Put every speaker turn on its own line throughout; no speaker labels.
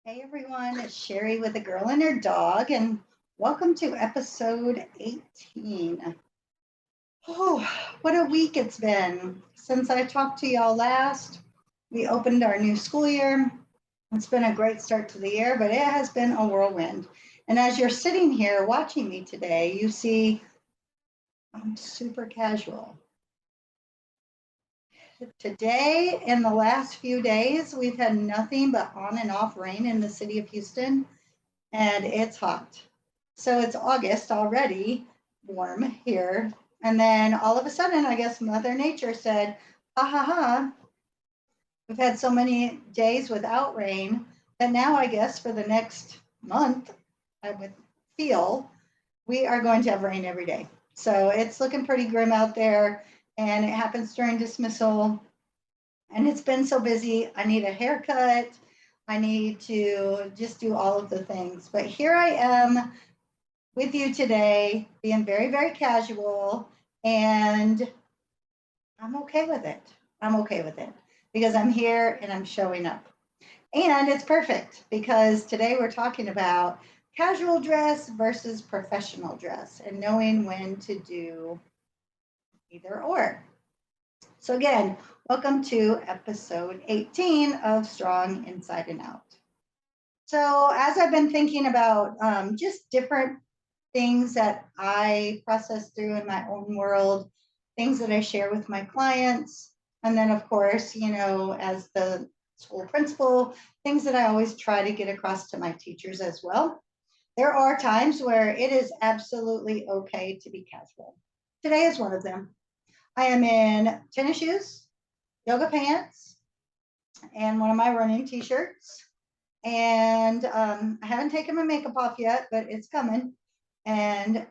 Hey everyone, it's Sherry with a girl and her dog, and welcome to episode 18. Oh, what a week it's been since I talked to y'all last. We opened our new school year. It's been a great start to the year, but it has been a whirlwind. And as you're sitting here watching me today, you see I'm super casual. Today, in the last few days, we've had nothing but on and off rain in the city of Houston, and it's hot. So it's August already, warm here. And then all of a sudden, I guess Mother Nature said, ha ha ha, we've had so many days without rain that now I guess for the next month, I would feel we are going to have rain every day. So it's looking pretty grim out there, and it happens during dismissal. And it's been so busy. I need a haircut. I need to just do all of the things. But here I am with you today, being very, very casual, and I'm okay with it. I'm okay with it because I'm here and I'm showing up. And it's perfect because today we're talking about casual dress versus professional dress and knowing when to do either or. So again, welcome to episode 18 of Strong Inside and Out. So as I've been thinking about just different things that I process through in my own world, things that I share with my clients, and then of course, as the school principal, things that I always try to get across to my teachers as well. There are times where it is absolutely okay to be casual. Today is one of them. I am in tennis shoes, yoga pants, and one of my running t-shirts. And I haven't taken my makeup off yet, but it's coming. And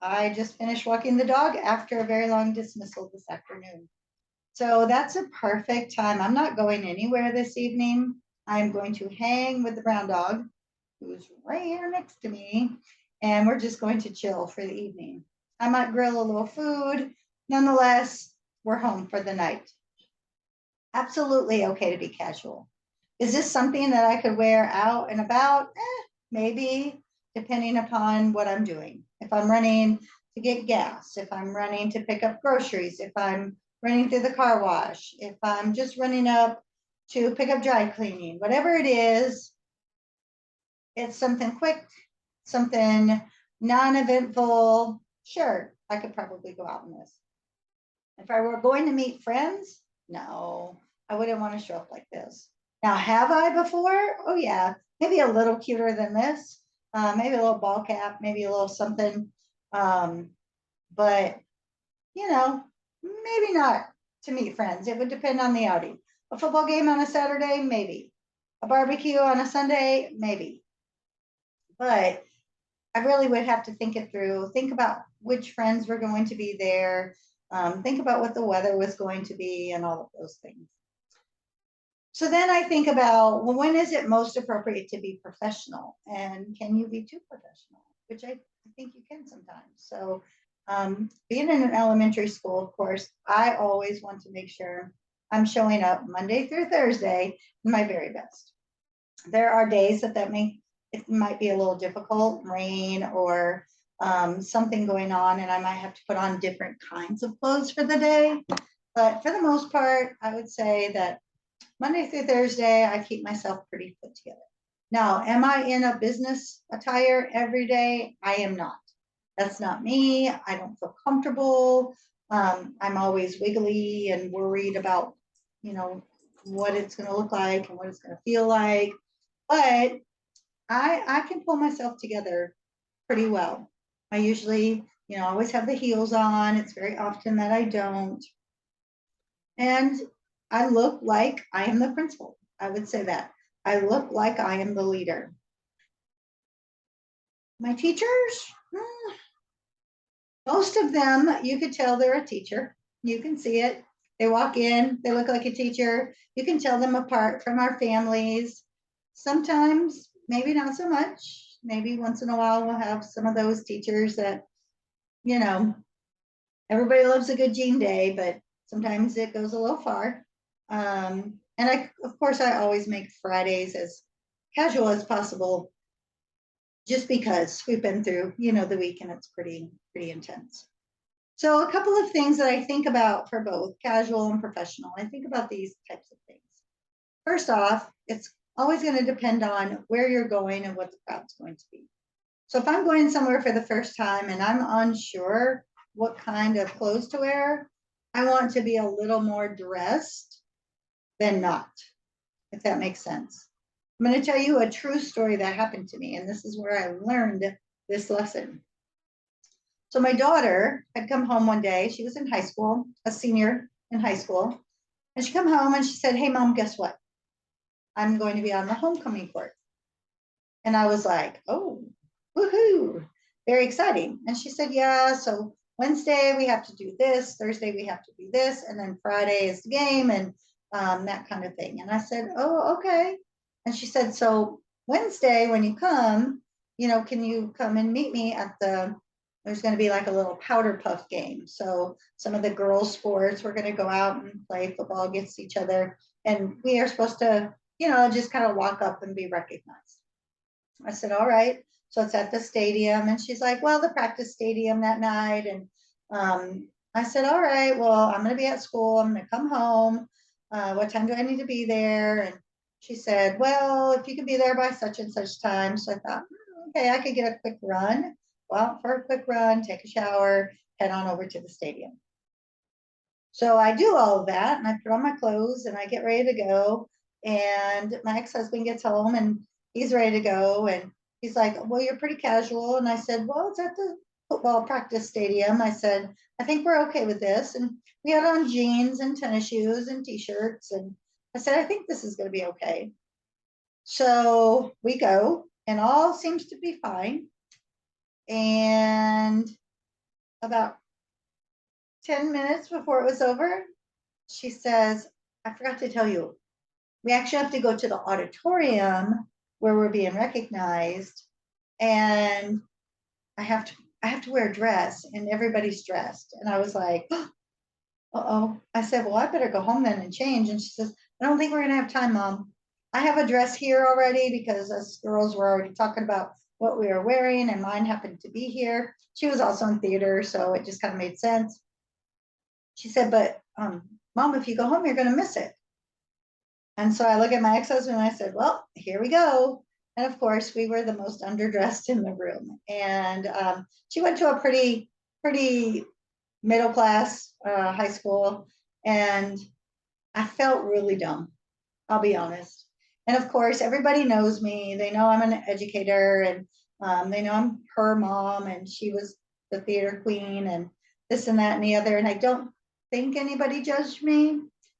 I just finished walking the dog after a very long dismissal this afternoon. So that's a perfect time. I'm not going anywhere this evening. I'm going to hang with the brown dog, who's right here next to me, and we're just going to chill for the evening. I might grill a little food. Nonetheless, we're home for the night. Absolutely okay to be casual. Is this something that I could wear out and about? Maybe, depending upon what I'm doing. If I'm running to get gas, if I'm running to pick up groceries, if I'm running through the car wash, if I'm just running up to pick up dry cleaning, whatever it is, it's something quick, something non-eventful. Sure, I could probably go out in this. If I were going to meet friends, no, I wouldn't want to show up like this. Now, have I before? Oh, yeah, maybe a little cuter than this. Maybe a little ball cap, maybe a little something. But, maybe not to meet friends. It would depend on the outing. A football game on a Saturday, maybe. A barbecue on a Sunday, maybe. But I really would have to think it through, think about which friends were going to be there, think about what the weather was going to be and all of those things. So then I think about, well, when is it most appropriate to be professional? And can you be too professional? Which I think you can sometimes. So being in an elementary school, of course, I always want to make sure I'm showing up Monday through Thursday in my very best. There are days that it might be a little difficult, rain or something going on, and I might have to put on different kinds of clothes for the day. But for the most part, I would say that Monday through Thursday, I keep myself pretty put together. Now, am I in a business attire every day? I am not. That's not me. I don't feel comfortable. I'm always wiggly and worried about, what it's going to look like and what it's going to feel like. But I can pull myself together pretty well. I usually, always have the heels on. It's very often that I don't. And I look like I am the principal. I would say that. I look like I am the leader. My teachers, most of them, you could tell they're a teacher. You can see it. They walk in, they look like a teacher. You can tell them apart from our families. Sometimes, maybe not so much. Maybe once in a while we'll have some of those teachers that, everybody loves a good Jean Day, but sometimes it goes a little far. And of course, I always make Fridays as casual as possible, just because we've been through, the week and it's pretty intense. So a couple of things that I think about for both casual and professional. I think about these types of things. First off, it's always going to depend on where you're going and what the crowd's going to be. So if I'm going somewhere for the first time and I'm unsure what kind of clothes to wear, I want to be a little more dressed than not, if that makes sense. I'm going to tell you a true story that happened to me, and this is where I learned this lesson. So my daughter had come home one day. She was in high school, a senior in high school. And she come home and she said, "Hey, Mom, guess what? I'm going to be on the homecoming court." And I was like, "Oh, woohoo, very exciting." And she said, "Yeah, so Wednesday we have to do this, Thursday we have to do this, and then Friday is the game," and that kind of thing. And I said, "Oh, okay." And she said, "So Wednesday when you come, can you come and meet me at there's going to be like a little powder puff game. So some of the girls' sports, we're going to go out and play football against each other. And we are supposed to, just kind of walk up and be recognized." I said, "All right." So it's at the stadium. And she's like, "Well, the practice stadium that night." And I said, "All right, well, I'm going to be at school. I'm going to come home. What time do I need to be there?" And she said, "Well, if you can be there by such and such time." So I thought, okay, I could get a quick run. Go out for a quick run, take a shower, head on over to the stadium. So I do all of that and I put on my clothes and I get ready to go. And my ex-husband gets home and he's ready to go. And he's like, "Well, you're pretty casual." And I said, "Well, it's at the football practice stadium." I said, "I think we're okay with this." And we had on jeans and tennis shoes and t-shirts. And I said, "I think this is going to be okay." So we go and all seems to be fine. And about 10 minutes before it was over, she says, "I forgot to tell you, we actually have to go to the auditorium where we're being recognized. And I have to wear a dress and everybody's dressed." And I was like, uh-oh. I said, "Well, I better go home then and change." And she says, "I don't think we're going to have time, Mom. I have a dress here already," because us girls were already talking about what we were wearing and mine happened to be here. She was also in theater, so it just kind of made sense. She said, "But Mom, if you go home, you're going to miss it." And so I look at my ex-husband and I said, "Well, here we go." And of course, we were the most underdressed in the room. And she went to a pretty middle class high school. And I felt really dumb, I'll be honest. And of course, everybody knows me. They know I'm an educator and they know I'm her mom and she was the theater queen and this and that and the other. And I don't think anybody judged me.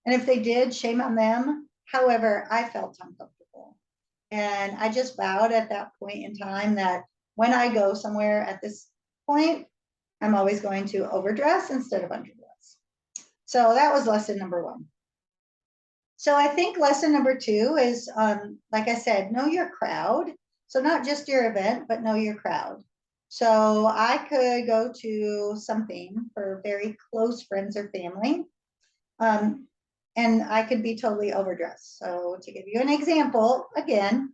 And if they did, shame on them. However, I felt uncomfortable. And I just vowed at that point in time that when I go somewhere at this point, I'm always going to overdress instead of underdress. So that was lesson number one. So I think lesson number two is, like I said, know your crowd. So not just your event, but know your crowd. So I could go to something for very close friends or family, and I could be totally overdressed. So to give you an example, again,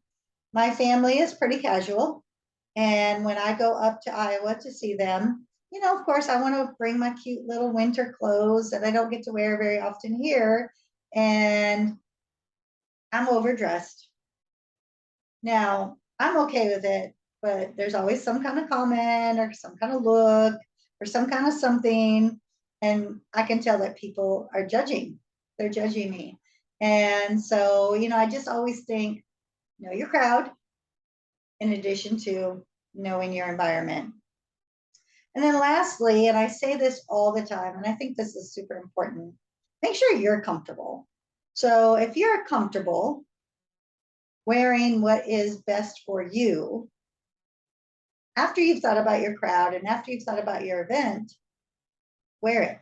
my family is pretty casual. And when I go up to Iowa to see them, of course, I want to bring my cute little winter clothes that I don't get to wear very often here. And I'm overdressed. Now, I'm okay with it, but there's always some kind of comment or some kind of look or some kind of something. And I can tell that people are judging. They're judging me. And so, I just always think, know your crowd in addition to knowing your environment. And then lastly, and I say this all the time, and I think this is super important, make sure you're comfortable. So if you're comfortable wearing what is best for you, after you've thought about your crowd and after you've thought about your event, wear it.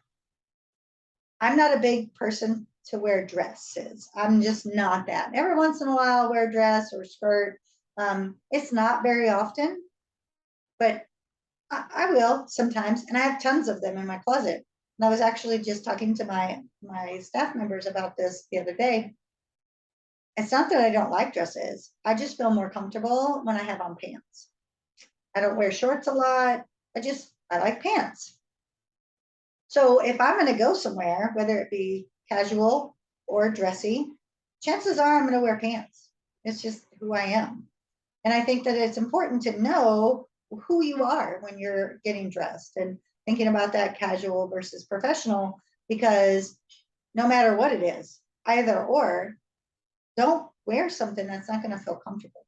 I'm not a big person to wear dresses. I'm just not that. Every once in a while, I'll wear a dress or skirt. It's not very often, but I will sometimes, and I have tons of them in my closet. And I was actually just talking to my staff members about this the other day. It's not that I don't like dresses. I just feel more comfortable when I have on pants. I don't wear shorts a lot. I like pants. So if I'm going to go somewhere, whether it be casual or dressy, chances are I'm going to wear pants. It's just who I am. And I think that it's important to know who you are when you're getting dressed and thinking about that casual versus professional, because no matter what it is, either or, don't wear something that's not going to feel comfortable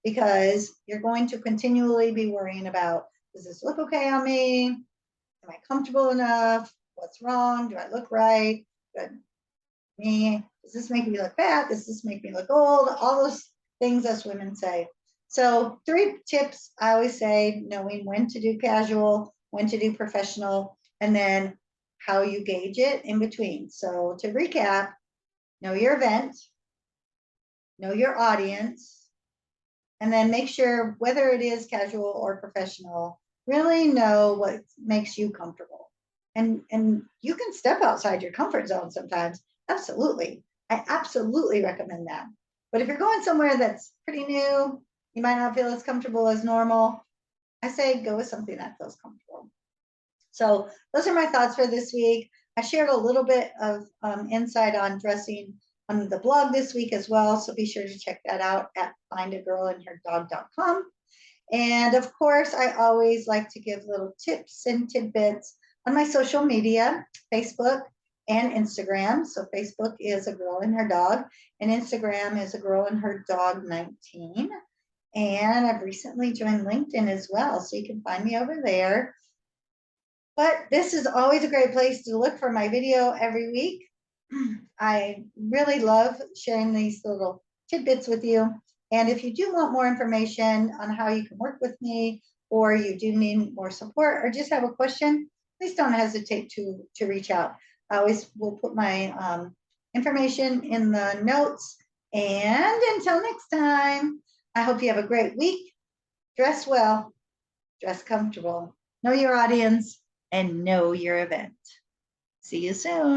because you're going to continually be worrying about, does this look okay on me? Am I comfortable enough? What's wrong? Do I look right? Good. Me? Does this make me look fat? Does this make me look old? All those things us women say. So 3 tips I always say: knowing when to do casual, when to do professional, and then how you gauge it in between. So to recap, know your event, know your audience, and then make sure whether it is casual or professional, really know what makes you comfortable. And you can step outside your comfort zone sometimes. Absolutely. I absolutely recommend that. But if you're going somewhere that's pretty new, you might not feel as comfortable as normal, I say go with something that feels comfortable. So those are my thoughts for this week. I shared a little bit of insight on dressing on the blog this week as well. So be sure to check that out at findagirlandherdog.com. And of course, I always like to give little tips and tidbits on my social media, Facebook and Instagram. So Facebook is A Girl and Her Dog, and Instagram is A Girl and Her Dog 19. And I've recently joined LinkedIn as well, so you can find me over there. But this is always a great place to look for my video every week. I really love sharing these little tidbits with you. And if you do want more information on how you can work with me, or you do need more support, or just have a question, please don't hesitate to reach out. I always will put my information in the notes. And until next time, I hope you have a great week. Dress well, dress comfortable, know your audience, and know your event. See you soon.